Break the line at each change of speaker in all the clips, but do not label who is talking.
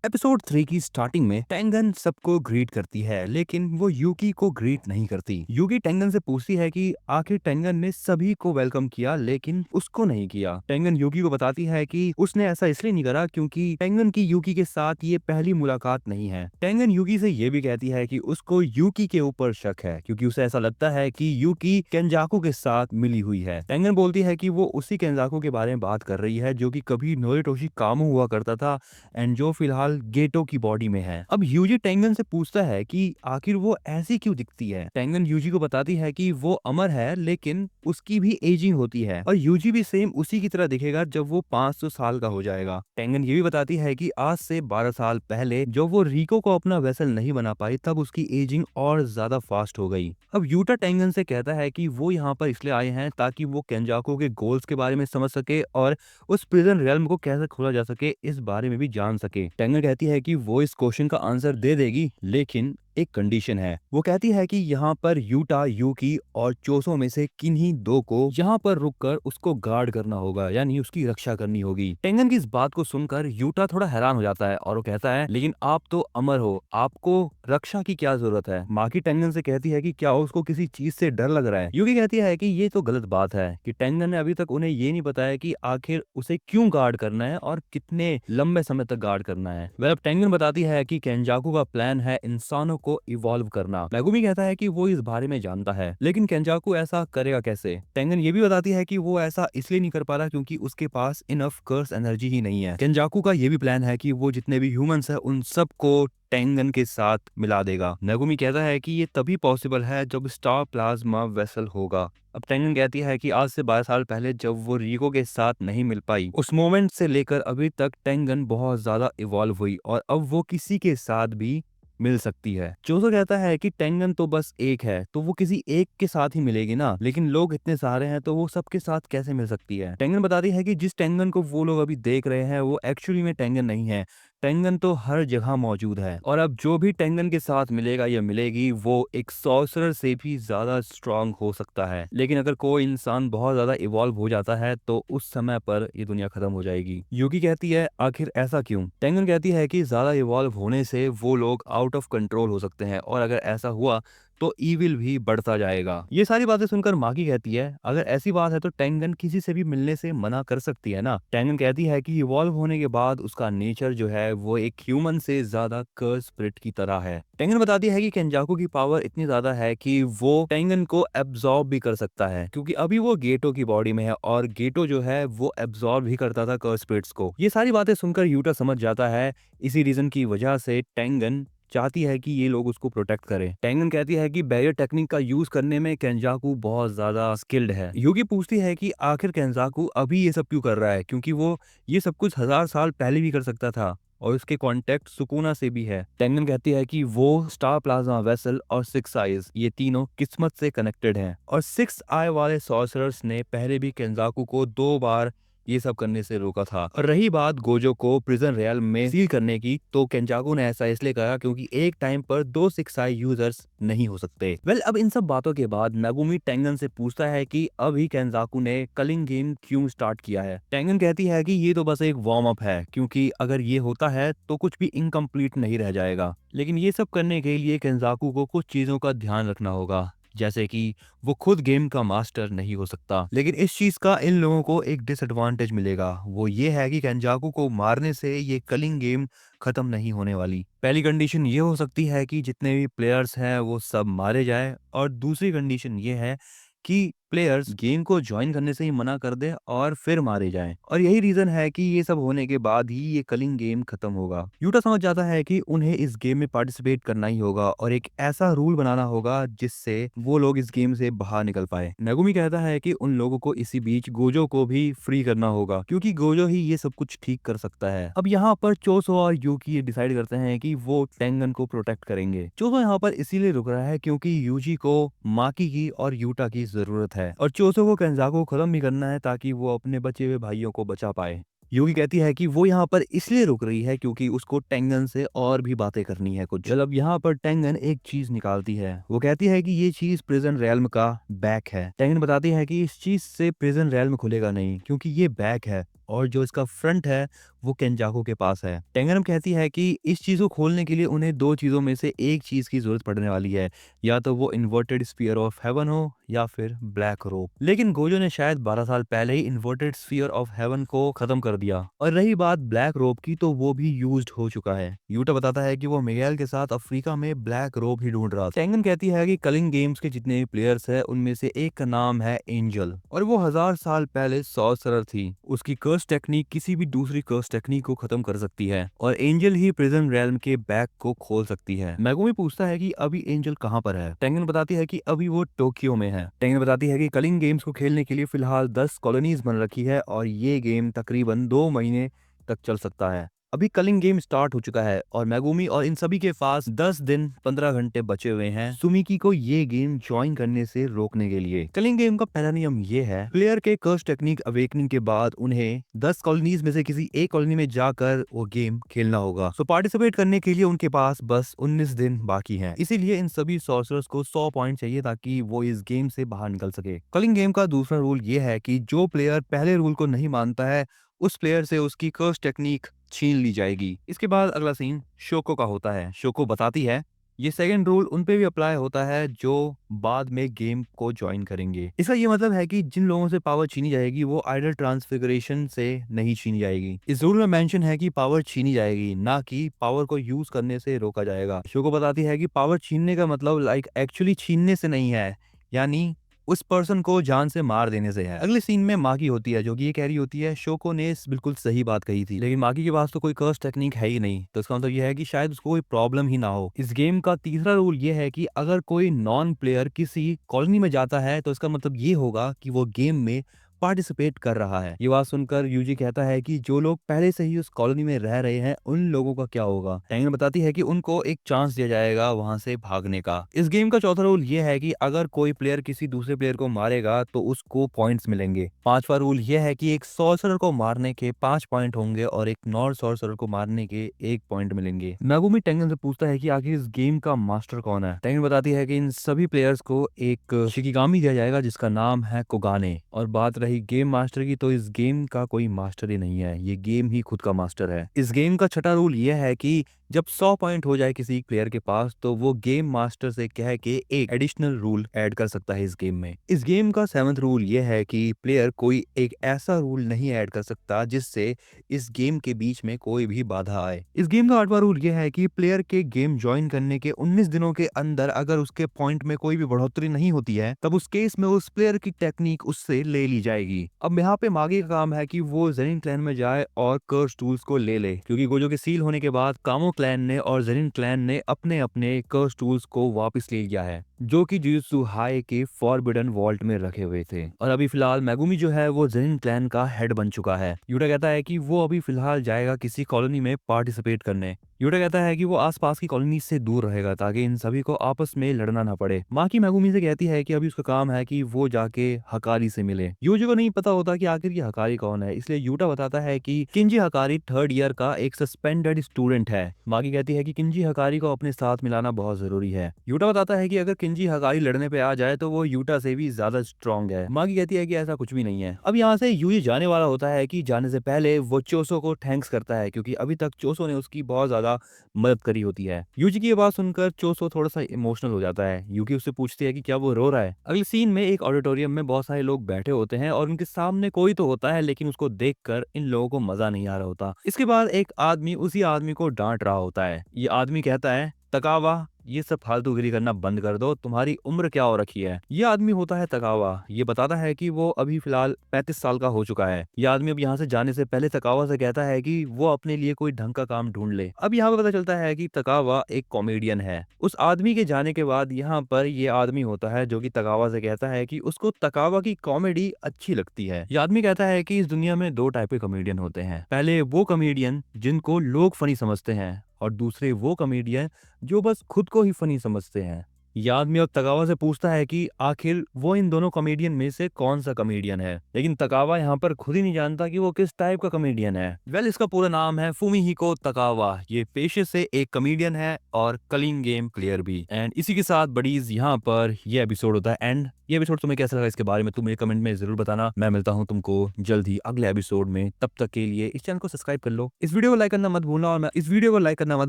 Episode 3 की starting में Tengen सबको ग्रीट करती है, लेकिन वो यूकी को ग्रीट नहीं करती। यूकी टेंगन से पूछती है कि आखिर टेंगन ने सभी को वेलकम किया लेकिन उसको नहीं किया। टेंगन यूकी को बताती है कि उसने ऐसा इसलिए नहीं करा क्योंकि टेंगन की यूकी के साथ ये पहली मुलाकात नहीं है। टेंगन यूकी से ये भी कहती है कि उसको यूकी के ऊपर शक है क्योंकि उसे ऐसा लगता है कि यूकी केंजाकू के साथ मिली हुई है। टेंगन बोलती है कि वो उसी केंजाकू के बारे में बात कर रही है जो कि कभी नोरिटोशी कामो हुआ करता था एंड जो फिलहाल गेटो की बॉडी में है। अब यूजी टेंगन से पूछता है कि आखिर वो ऐसी क्यों दिखती है। टेंगन यूजी को बताती है कि वो अमर है लेकिन उसकी भी एजिंग होती है और यूजी भी सेम उसी की तरह दिखेगा जब वो 500 साल का हो जाएगा। टेंगन ये भी बताती है कि आज से 12 साल पहले जब वो रिको को अपना वेसल नहीं बना पाई तब उसकी एजिंग और ज्यादा फास्ट हो गई। अब यूटा टेंगन से कहता है कि वो यहाँ पर इसलिए आए हैं ताकि वो केंजाको के गोल्स के बारे में समझ सके और उस प्रिजन रियल्म को कैसे खोला जा सके इस बारे में भी जान सके। टेंगन कहती है कि वो इस क्वेश्चन का आंसर दे देगी लेकिन एक कंडीशन है। वो कहती है कि यहाँ पर यूटा, यूकी और चोसो में से किन्हीं दो को यहाँ पर रुककर उसको गार्ड करना होगा, यानी उसकी रक्षा करनी होगी। टेंगन की इस बात को सुनकर यूटा थोड़ा हैरान हो जाता है और वो कहता है लेकिन आप तो अमर हो, आपको रक्षा की क्या जरूरत है। माकी टेंगन से कहती है कि क्या उसको किसी चीज से डर लग रहा है। यूकी कहती है कि ये तो गलत बात है कि टेंगन ने अभी तक उन्हें ये नहीं बताया कि आखिर उसे क्यों गार्ड करना है और कितने लंबे समय तक गार्ड करना है। वह टेंगन बताती है कि केंजाकू का प्लान है इंसानों को इवॉल्व करना। मेगुमी कहता है कि वो इस बारे में जानता है लेकिन केंजाकू ऐसा करेगा कैसे। टेंगन ये भी बताती है कि वो ऐसा इसलिए नहीं कर पा रहा क्योंकि उसके पास इनफ कर्स एनर्जी ही नहीं है। केंजाकू का ये भी प्लान है कि वो जितने भी ह्यूमंस है उन सबको टेंगन के साथ मिला देगा। नेगुमी कहता है कि ये तभी पॉसिबल है जब स्टार प्लाज्मा वेसल होगा। अब टेंगन कहती है कि आज से 12 साल पहले जब वो रीको के साथ नहीं मिल पाई, उस मोमेंट से लेकर अभी तक टेंगन बहुत ज्यादा इवॉल्व हुई और अब वो किसी के साथ भी मिल सकती है। चोसो कहता है कि टेंगन तो बस एक है तो वो किसी एक के साथ ही मिलेगी ना, लेकिन लोग इतने सारे हैं तो वो सबके साथ कैसे मिल सकती है। टेंगन बताती है कि जिस टेंगन को वो लोग अभी देख रहे हैं वो एक्चुअली में टेंगन नहीं है। टेंगन तो हर जगह मौजूद है और अब जो भी टेंगन के साथ मिलेगा या मिलेगी वो एक सॉर्सरर से भी ज्यादा स्ट्रांग हो सकता है। लेकिन अगर कोई इंसान बहुत ज्यादा इवॉल्व हो जाता है तो उस समय पर ये दुनिया खत्म हो जाएगी। यूकी कहती है आखिर ऐसा क्यों। टेंगन कहती है कि ज्यादा इवॉल्व होने से वो लोग आउट ऑफ कंट्रोल हो सकते हैं और अगर ऐसा हुआ तो ईविल भी बढ़ता जाएगा। ये सारी बातें सुनकर माकी कहती है अगर ऐसी बात है तो टेंगन किसी से भी मिलने से मना कर सकती है ना। टेंगन कहती है कि इवॉल्व होने के बाद उसका नेचर जो है वो एक ह्यूमन से ज्यादा कर्स स्पिरिट की तरह है। टेंगन बताती है कि केंजाकू की पावर इतनी ज्यादा है कि वो टेंगन को एब्जॉर्ब भी कर सकता है क्योंकि अभी वो गेटो की बॉडी में है और गेटो जो है वो एब्जॉर्ब भी करता था कर्स स्पिरिट्स को। ये सारी बातें सुनकर यूटा समझ जाता है इसी रीजन की वजह से टेंगन चाहती है कि ये लोग उसको प्रोटेक्ट करें। टेंगन कहती है कि बैरियर टेक्निक का यूज करने में केंजाकू बहुत ज्यादा स्किल्ड है। यूगी पूछती है कि आखिर केंजाकू अभी ये सब क्यों कर रहा है क्योंकि वो ये सब कुछ 1000 साल पहले भी कर सकता था और उसके कांटेक्ट सुकुना से भी है। टेंगन कहती है कि वो स्टार प्लाज्मा वेसल और 6 आईज ये तीनों किस्मत से कनेक्टेड हैं और 6 आई वाले सॉर्सरर्स ने पहले भी केंजाकू को 2 बार ये सब करने से रोका था। और रही बात गोजो को प्रिजन रियल में सील करने की, तो केंजाकू ने ऐसा इसलिए कहा क्योंकि एक टाइम पर 2 6 आई यूजर्स नहीं हो सकते। अब इन सब बातों के बाद मेगुमी टेंगन से पूछता है कि अभी केंजाकू ने कलिंग गेम क्यों स्टार्ट किया है। टेंगन कहती है कि ये तो बस एक वार्म अप है क्योंकि अगर ये होता है तो कुछ भी इनकम्प्लीट नहीं रह जाएगा, लेकिन ये सब करने के लिए केंजाकू को कुछ चीजों का ध्यान रखना होगा जैसे कि वो खुद गेम का मास्टर नहीं हो सकता। लेकिन इस चीज का इन लोगों को एक डिसएडवांटेज मिलेगा, वो ये है कि केंजाकू को मारने से ये कलिंग गेम खत्म नहीं होने वाली। पहली कंडीशन ये हो सकती है कि जितने भी प्लेयर्स हैं वो सब मारे जाए और दूसरी कंडीशन ये है कि प्लेयर्स गेम को ज्वाइन करने से ही मना कर दे और फिर मारे जाएं। और यही रीजन है कि ये सब होने के बाद ही ये कलिंग गेम खत्म होगा। यूटा समझ जाता है कि उन्हें इस गेम में पार्टिसिपेट करना ही होगा और एक ऐसा रूल बनाना होगा जिससे वो लोग इस गेम से बाहर निकल पाए। नगुमी कहता है कि उन लोगों को इसी बीच गोजो को भी फ्री करना होगा क्योंकि गोजो ही ये सब कुछ ठीक कर सकता है। अब यहाँ पर चोसो और यूकी ये डिसाइड करते हैं कि वो टेंगन को प्रोटेक्ट करेंगे। चोसो यहाँ पर इसीलिए रुक रहा है क्योंकि यूजी को माकी की और यूटा की जरूरत है और चोसो को केंजाको को खत्म भी करना है ताकि वो अपने बचे हुए भाइयों को बचा पाए। यूगी कहती है कि वो यहाँ पर इसलिए रुक रही है क्योंकि उसको टेंगन से और भी बातें करनी है कुछ। अब यहाँ पर टेंगन एक चीज निकालती है, वो कहती है कि ये चीज प्रिजन रियल्म का बैक है। टेंगन बताती है कि इस चीज से प्रिजन रियल्म खुलेगा नहीं क्योंकि ये बैक है और जो इसका फ्रंट है वो केंजाको के पास है। टेंगनम कहती है कि इस चीज को खोलने के लिए उन्हें दो चीजों में से एक चीज की जरूरत पड़ने वाली है, या तो वो इन्वर्टेड स्फीयर ऑफ हेवन हो या फिर ब्लैक रोप। लेकिन गोजो ने शायद 12 साल पहले ही इन्वर्टेड स्फीयर ऑफ हेवन को खत्म कर दिया, और रही बात ब्लैक रोप की तो वो भी यूज्ड हो चुका है। यूटा बताता है कि वो मिगेल के साथ अफ्रीका में ब्लैक रोप ही ढूंढ रहा था। टेंगन कहती है कि कलिंग गेम्स के जितने भी प्लेयर्स है उनमें से एक का नाम है एंजल, और वो 1000 साल पहले सॉर्सरर थी। उसकी कर्स टेक्निक किसी भी दूसरी कर्स टेक्निक को खत्म कर सकती है, और एंजल ही प्रिजन रेल्म के बैग को खोल सकती है। मैगुमी पूछता है कि अभी एंजल कहाँ पर है। टेंगन बताती है कि अभी वो टोक्यो में है। टेंगन बताती है कि कलिंग गेम्स को खेलने के लिए फिलहाल 10 कॉलोनीज बन रखी है, और ये गेम तकरीबन 2 महीने तक चल सकता है। अभी कलिंग गेम स्टार्ट हो चुका है, और मैगुमी और इन सभी के पास 10 दिन 15 घंटे बचे हुए हैं सुमिकी को ये गेम ज्वाइन करने से रोकने के लिए। कलिंग गेम का पहला नियम ये है, प्लेयर के कर्स टेक्निक अवेकनिंग के बाद उन्हें 10 कॉलोनीज में से किसी एक कॉलोनी में जाकर वो गेम खेलना होगा। सो पार्टिसिपेट करने के लिए उनके पास बस 19 दिन बाकी हैं। इसीलिए इन सभी सॉर्सरर्स को 100 पॉइंट चाहिए ताकि वो इस गेम से बाहर निकल सके। कलिंग गेम का दूसरा रूल ये है कि जो प्लेयर पहले रूल को नहीं मानता है उस प्लेयर से उसकी कर्स टेक्निक छीन ली जाएगी। इसके बाद अगला सीन शोको का होता है। शोको बताती है ये सेकंड रूल उन पे भी अप्लाई होता है जो बाद में गेम को ज्वाइन करेंगे। इसका ये मतलब है कि जिन लोगों से पावर छीनी जाएगी वो आइडल ट्रांसफिगरेशन से नहीं छीनी जाएगी। इस रूल में मेंशन है कि पावर छीनी जाएगी, ना कि पावर को यूज करने से रोका जाएगा। शोको बताती है कि पावर छीनने का मतलब लाइक एक्चुअली छीनने से नहीं है, यानी उस पर्सन को जान से मार देने से है। अगले सीन में मागी होती है जो कि ये कह रही होती है शोको ने बिल्कुल सही बात कही थी, लेकिन मागी के पास तो कोई कर्स टेक्निक है ही नहीं, तो इसका मतलब ये है कि शायद उसको कोई प्रॉब्लम ही ना हो। इस गेम का तीसरा रूल ये है कि अगर कोई नॉन प्लेयर किसी कॉलोनी में जाता है तो इसका मतलब ये होगा कि वो गेम में पार्टिसिपेट कर रहा है। ये बात सुनकर यूजी कहता है कि जो लोग पहले से ही उस कॉलोनी में रह रहे हैं उन लोगों का क्या होगा। टैंगन बताती है कि उनको एक चांस दिया जाएगा वहां से भागने का। इस गेम का चौथा रूल ये है कि अगर कोई प्लेयर किसी दूसरे प्लेयर को मारेगा तो उसको पॉइंट्स मिलेंगे। पांचवा रूल ये है कि एक सॉर्सरर को मारने के 5 पॉइंट होंगे और एक नॉन सॉर्सरर को मारने के 1 पॉइंट मिलेंगे। नागुमी टेंगन से पूछता है कि आखिर इस गेम का मास्टर कौन है। टेंगन बताती है कि इन सभी प्लेयर्स को एक शिकिगामी दिया जाएगा जिसका नाम है कोगाने। और बात रही गेम मास्टर की, तो इस गेम का कोई मास्टर ही नहीं है, ये गेम ही खुद का मास्टर है। इस गेम का छठा रूल यह है कि जब 100 पॉइंट हो जाए किसी प्लेयर के पास तो वो गेम मास्टर से कह के एक एडिशनल रूल ऐड कर सकता है इस गेम में। इस गेम का 7th रूल यह है कि प्लेयर कोई एक ऐसा रूल नहीं ऐड कर सकता जिससे इस गेम के बीच में कोई भी बाधा आए। इस गेम का 8वां रूल यह है कि प्लेयर के गेम ज्वाइन करने के 19 दिनों के अंदर अगर उसके पॉइंट में कोई भी बढ़ोतरी नहीं होती है तब उस केस में उस प्लेयर की टेक्निक उससे ले ली जाएगी। अब यहाँ पे मागी का काम है कि वो जेनिन क्लैन में जाए और कर्स टूल्स को ले ले, क्योंकि गोजो के सील होने के बाद कामो क्लैन ने और जेनिन क्लैन ने अपने अपने कर्स टूल्स को वापस ले लिया है जो कि जुजुत्सु हाई के फॉरबिडन वॉल्ट में रखे हुए थे। और अभी फिलहाल मैगुमी जो है वो जेनिन क्लैन का हेड बन चुका है। यूटा कहता है कि वो अभी फिलहाल जाएगा किसी कॉलोनी में पार्टिसिपेट करने। यूटा कहता है कि वो आसपास की कॉलोनी से दूर रहेगा ताकि इन सभी को आपस में लड़ना ना पड़े। माकी मैगुमी से कहती है कि अभी उसका काम है कि वो जाके हकारी से मिले। यूजी को नहीं पता होता कि आखिर ये हकारी कौन है, इसलिए यूटा बताता है कि किंजी हकारी 3rd ईयर का एक सस्पेंडेड स्टूडेंट है। माकी कहती है कि किंजी हकारी को अपने साथ मिलाना बहुत जरूरी है। यूटा बताता है कि अगर किंजी हकारी लड़ने पे आ जाए तो वो यूटा से भी ज्यादा स्ट्रॉन्ग है। माकी कहती है कि ऐसा कुछ भी नहीं है। अब यहाँ से यूजी जाने वाला होता है कि जाने से पहले वो चोसो को थैंक्स करता है क्योंकि अभी तक चोसो ने उसकी बहुत ज्यादा मदद करी होती है। यूजी की ये बात सुनकर चोसो थोड़ा सा इमोशनल हो जाता है। यूकी उससे पूछती है कि क्या वो रो रहा है। अगले सीन में एक ऑडिटोरियम में बहुत सारे लोग बैठे होते हैं और उनके सामने कोई तो होता है लेकिन उसको देखकर इन लोगों को मजा नहीं आ रहा होता। इसके बाद एक आदमी उसी आदमी को डांट रहा होता है। ये आदमी कहता है तकावा ये सब फालतूगिरी करना बंद कर दो, तुम्हारी उम्र क्या हो रखी है। ये आदमी होता है तकावा। ये बताता है कि वो अभी फिलहाल 35 साल का हो चुका है। ये आदमी अब यहाँ से जाने से पहले तकावा से कहता है कि वो अपने लिए कोई ढंग का काम ढूंढ ले। अब यहाँ पे पता चलता है कि तकावा एक कॉमेडियन है। उस आदमी के जाने के बाद यहाँ पर ये आदमी होता है जो कि तकावा से कहता है कि उसको तकावा की कॉमेडी अच्छी लगती है। ये आदमी कहता है कि इस दुनिया में 2 टाइप के कॉमेडियन होते हैं। पहले वो कॉमेडियन जिनको लोग फनी समझते हैं और दूसरे वो कॉमेडियन जो बस खुद को ही फनी समझते हैं। यादमी और तकावा से पूछता है कि आखिर वो इन दोनों कॉमेडियन में से कौन सा कॉमेडियन है, लेकिन तकावा यहाँ पर खुद ही नहीं जानता कि वो किस टाइप का कॉमेडियन है। इसका पूरा नाम है फुमिहिको तकावा। ये पेशे से एक कॉमेडियन है और कलिंग गेम प्लेयर भी। एंड इसी के साथ बडीज यहाँ पर ये एपिसोड होता है एंड। ये एपिसोड तुम्हें कैसा लगा इसके बारे में तुम मुझे कमेंट में जरूर बताना। मैं मिलता हूँ तुमको जल्द ही अगले एपिसोड में। तब तक के लिए इस चैनल को सब्सक्राइब कर लो, इस वीडियो को लाइक करना मत भूलना और मैं इस वीडियो को लाइक करना मत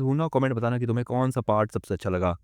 भूलना और कमेंट बताना कि तुम्हें कौन सा पार्ट सबसे अच्छा लगा।